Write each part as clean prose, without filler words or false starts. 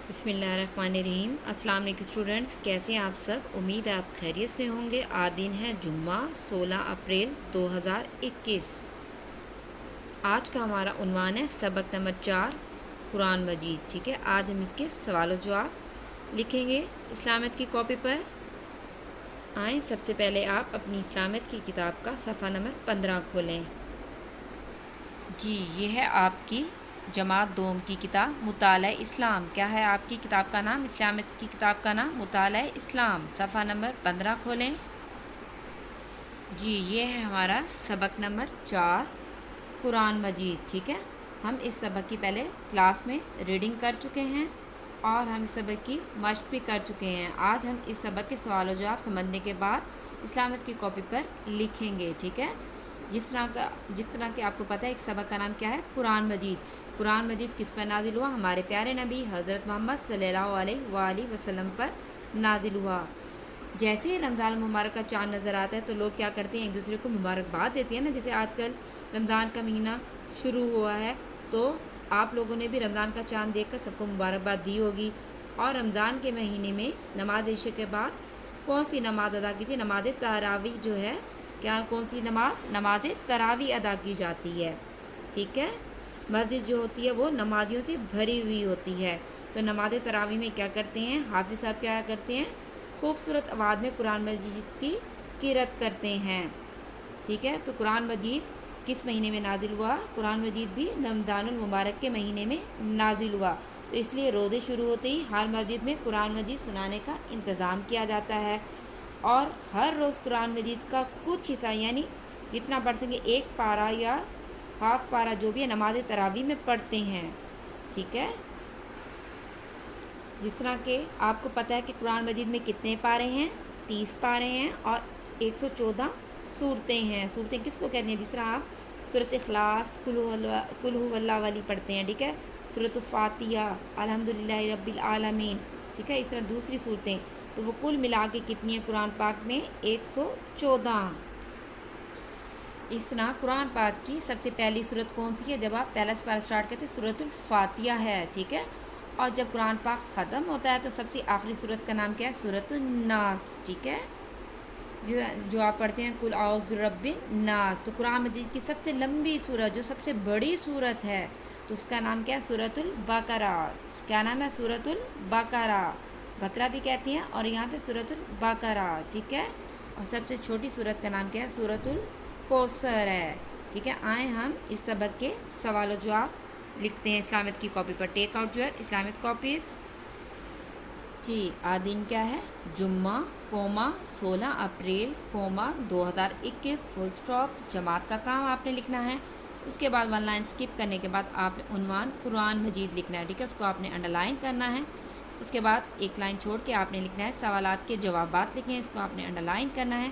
بسم اللہ الرحمن الرحیم۔ السلام علیکم اسٹوڈنٹس، کیسے ہیں آپ سب؟ امید ہے آپ خیریت سے ہوں گے۔ آج دن ہے جمعہ 16 اپریل 2021۔ آج کا ہمارا عنوان ہے سبق نمبر 4 قرآن مجید۔ ٹھیک ہے، آج ہم اس کے سوال و جواب لکھیں گے اسلامت کی کاپی پر۔ آئیں سب سے پہلے آپ اپنی اسلامت کی کتاب کا صفحہ نمبر 15 کھولیں۔ جی، یہ ہے آپ کی جماعت دوم کی کتاب مطالعہ اسلام۔ کیا ہے آپ کی کتاب کا نام؟ اسلامت کی کتاب کا نام مطالعہ اسلام۔ صفحہ نمبر 15 کھولیں۔ جی، یہ ہے ہمارا سبق نمبر 4 قرآن مجید۔ ٹھیک ہے، ہم اس سبق کی پہلے کلاس میں ریڈنگ کر چکے ہیں اور ہم اس سبق کی مشق بھی کر چکے ہیں۔ آج ہم اس سبق کے سوال و جواب سمجھنے کے بعد اسلامت کی کاپی پر لکھیں گے۔ ٹھیک ہے، جس طرح کہ آپ کو پتہ ہے ایک سبق کا نام کیا ہے؟ قرآن مجید۔ قرآن مجید کس پر نازل ہوا؟ ہمارے پیارے نبی حضرت محمد صلی اللہ علیہ وآلہ وسلم پر نازل ہوا۔ جیسے ہی رمضان المبارک کا چاند نظر آتا ہے تو لوگ کیا کرتے ہیں؟ ایک دوسرے کو مبارکباد دیتے ہیں نا۔ جیسے آج کل رمضان کا مہینہ شروع ہوا ہے تو آپ لوگوں نے بھی رمضان کا چاند دیکھ کر سب کو مبارکباد دی ہوگی۔ اور رمضان کے مہینے میں نماز عشاء کے بعد کون سی نماز ادا کیجیے؟ نماز تراویح جو ہے، کیا کون سی نماز؟ نماز تراویح ادا کی جاتی ہے۔ ٹھیک ہے، مسجد جو ہوتی ہے وہ نمازیوں سے بھری ہوئی ہوتی ہے۔ تو نماز تراویح میں کیا کرتے ہیں؟ حافظ صاحب کیا کرتے ہیں؟ خوبصورت آواز میں قرآن مجید کی قرأت کرتے ہیں۔ ٹھیک ہے، تو قرآن مجید کس مہینے میں نازل ہوا؟ قرآن مجید بھی رمضان المبارک کے مہینے میں نازل ہوا۔ تو اس لیے روزے شروع ہوتے ہی ہر مسجد میں قرآن مجید سنانے کا انتظام کیا جاتا ہے، اور ہر روز قرآن مجید کا کچھ حصہ یعنی جتنا پڑھ سکیں ایک پارہ یا ہاف پارہ جو بھی ہے نماز تراویح میں پڑھتے ہیں۔ ٹھیک ہے، جس طرح کہ آپ کو پتہ ہے کہ قرآن مجید میں کتنے پارے ہیں؟ 30 پارے ہیں اور 114 صورتیں ہیں۔ صورتیں کس کو کہتے ہیں؟ جس طرح آپ سورۃ اخلاص، قل هو اللہ والی پڑھتے ہیں، ٹھیک ہے، سورۃ الفاتحہ، الحمدللہ رب العالمین، ٹھیک ہے، اس طرح دوسری صورتیں، تو وہ کل ملا کے کتنی ہیں قرآن پاک میں؟ 114۔ اس طرح قرآن پاک کی سب سے پہلی صورت کون سی ہے؟ جب آپ پہلا سپارہ اسٹارٹ کرتے ہیں سورۃ الفاتحہ ہے، ٹھیک ہے، اور جب قرآن پاک ختم ہوتا ہے تو سب سے آخری صورت کا نام کیا ہے؟ سورۃ الناس، ٹھیک ہے، جو آپ پڑھتے ہیں قل اعوذ برب الناس۔ تو قرآن مجید کی سب سے لمبی صورت، جو سب سے بڑی صورت ہے، تو اس کا نام کیا ہے؟ سورۃ البقرہ۔ کیا نام ہے؟ سورۃ البقرہ، بقرہ بھی کہتے ہیں، اور یہاں پہ سورۃ البقرہ، ٹھیک ہے، اور سب سے چھوٹی صورت کا نام کیا ہے؟ سورۃ الکوثر ہے۔ ٹھیک ہے، آئیں ہم اس سبق کے سوال و جواب لکھتے ہیں اسلامت کی کاپی پر۔ ٹیک آؤٹ یور اسلامت کاپیز۔ جی، آج دن کیا ہے؟ جمعہ، 16 اپریل، 2021، فل سٹاپ۔ جماعت کا کام آپ نے لکھنا ہے، اس کے بعد 1 لائن سکپ کرنے کے بعد آپ نے عنوان قرآن مجید لکھنا ہے، ٹھیک ہے، اس کو آپ نے انڈر لائن کرنا ہے۔ اس کے بعد 1 لائن چھوڑ کے آپ نے لکھنا ہے سوالات کے جوابات لکھیں، اس کو آپ نے انڈر لائن کرنا ہے۔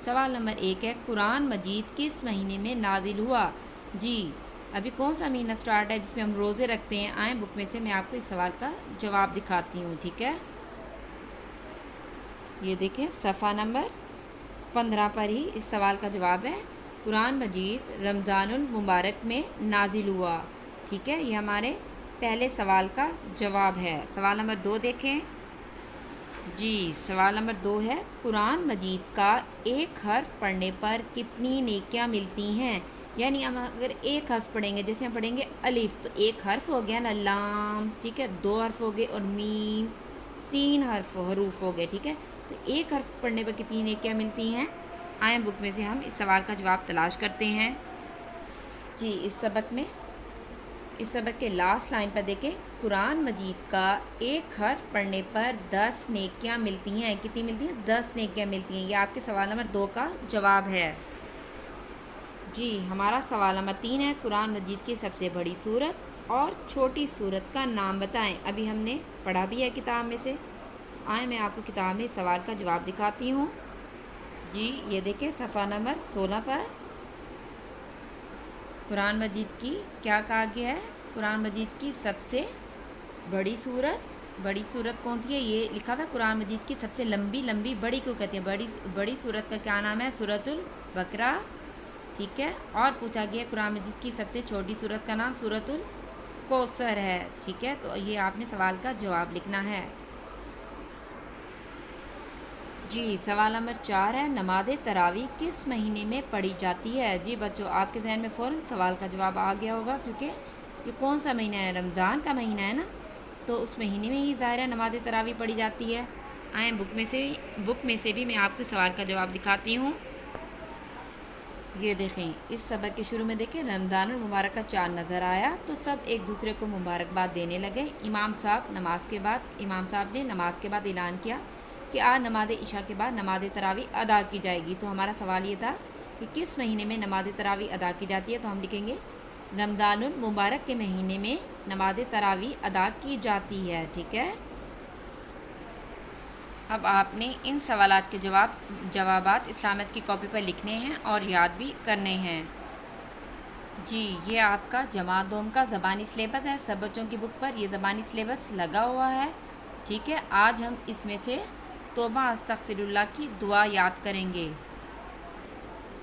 سوال نمبر 1 ہے قرآن مجید کس مہینے میں نازل ہوا؟ جی، ابھی کون سا مہینہ سٹارٹ ہے جس میں ہم روزے رکھتے ہیں؟ آئیں بک میں سے میں آپ کو اس سوال کا جواب دکھاتی ہوں، ٹھیک ہے، یہ دیکھیں صفحہ نمبر 15 پر ہی اس سوال کا جواب ہے۔ قرآن مجید رمضان المبارک میں نازل ہوا، ٹھیک ہے، یہ ہمارے پہلے سوال کا جواب ہے۔ سوال نمبر 2 دیکھیں۔ جی، سوال نمبر 2 ہے قرآن مجید کا ایک حرف پڑھنے پر کتنی نیکیاں ملتی ہیں؟ یعنی ہم اگر ایک حرف پڑھیں گے، جیسے ہم پڑھیں گے الف، تو ایک حرف ہو گیا نا، لام، ٹھیک ہے، 2 حرف ہو گئے، اور میم، 3 حروف ہو گئے، ٹھیک ہے، تو ایک حرف پڑھنے پر کتنی نیکیاں ملتی ہیں؟ آئیں بک میں سے ہم اس سوال کا جواب تلاش کرتے ہیں۔ جی، اس سبق کے لاسٹ لائن پر دیکھیں، قرآن مجید کا ایک حرف پڑھنے پر 10 نیکیاں ملتی ہیں۔ کتنی ملتی ہیں؟ 10 نیکیاں ملتی ہیں۔ یہ آپ کے سوال نمبر 2 کا جواب ہے۔ جی، ہمارا سوال نمبر 3 ہے قرآن مجید کی سب سے بڑی سورت اور چھوٹی سورت کا نام بتائیں۔ ابھی ہم نے پڑھا بھی ہے کتاب میں سے، آئیں میں آپ کو کتاب میں سوال کا جواب دکھاتی ہوں۔ جی، یہ دیکھیں صفحہ نمبر 16 پر قرآن مجید کی کیا کہا گیا ہے؟ قرآن مجید کی سب سے بڑی صورت کون سی ہے؟ یہ لکھا ہوا ہے قرآن مجید کی سب سے لمبی بڑی کو کہتے ہیں؟ بڑی صورت کا کیا نام ہے؟ سورۃ البقرہ، ٹھیک ہے، اور پوچھا گیا قرآن مجید کی سب سے چھوٹی صورت کا نام سورۃ کوثر ہے. ٹھیک ہے, تو یہ آپ نے سوال کا جواب لکھنا ہے. جی سوال نمبر 4 ہے, نماز تراویح کس مہینے میں پڑھی جاتی ہے؟ جی بچوں آپ کے ذہن میں فوراً سوال کا جواب آ گیا ہوگا, کیونکہ یہ کون سا مہینہ ہے؟ رمضان کا مہینہ ہے نا, تو اس مہینے میں ہی ظاہر ہے نماز تراویح پڑھی جاتی ہے. آئیں بک میں سے بھی میں آپ کو سوال کا جواب دکھاتی ہوں. یہ دیکھیں, اس سبق کے شروع میں دیکھیں رمضان المبارک کا چاند نظر آیا تو سب ایک دوسرے کو مبارکباد دینے لگے. امام صاحب نے نماز کے بعد اعلان کیا کہ آج نماز عشاء کے بعد نماز تراویح ادا کی جائے گی. تو ہمارا سوال یہ تھا کہ کس مہینے میں نماز تراویح ادا کی جاتی ہے؟ تو ہم لکھیں گے رمضان المبارک کے مہینے میں نماز تراویح ادا کی جاتی ہے. ٹھیک ہے, اب آپ نے ان سوالات کے جوابات اسلامیت کی کاپی پر لکھنے ہیں اور یاد بھی کرنے ہیں. جی یہ آپ کا جماعت دوم کا زبانی سلیبس ہے. سب بچوں کی بک پر یہ زبانی سلیبس لگا ہوا ہے. ٹھیک ہے, آج ہم اس میں سے توبہ استغفر اللہ کی دعا یاد کریں گے.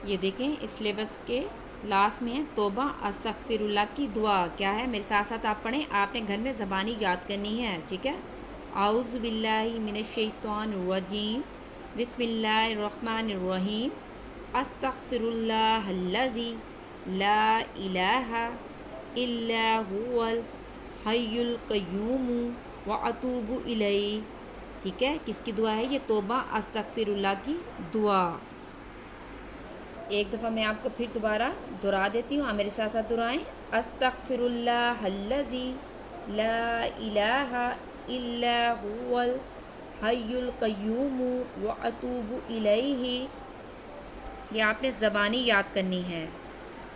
یہ دیکھیں اس سلیبس کے لاسٹ میں ہے توبہ استغفر اللہ کی دعا. کیا ہے؟ میرے ساتھ ساتھ آپ پڑھیں, آپ نے گھر میں زبانی یاد کرنی ہے. ٹھیک ہے, اعوذ باللہ من الشیطان الرجیم, بسم اللہ الرحمن الرحیم, استغفر اللہ الذی لا الہ الا هو الحی القیوم واتوب الیہ. ٹھیک ہے, کس کی دعا ہے یہ؟ توبہ استغفر اللہ کی دعا. ایک دفعہ میں آپ کو پھر دوبارہ دہرا دیتی ہوں, آپ میرے ساتھ ساتھ دہرائیں. استغفر اللہ الذی لا الہ الا هو الحی القیوم واتوب الیہ. یہ آپ نے زبانی یاد کرنی ہے.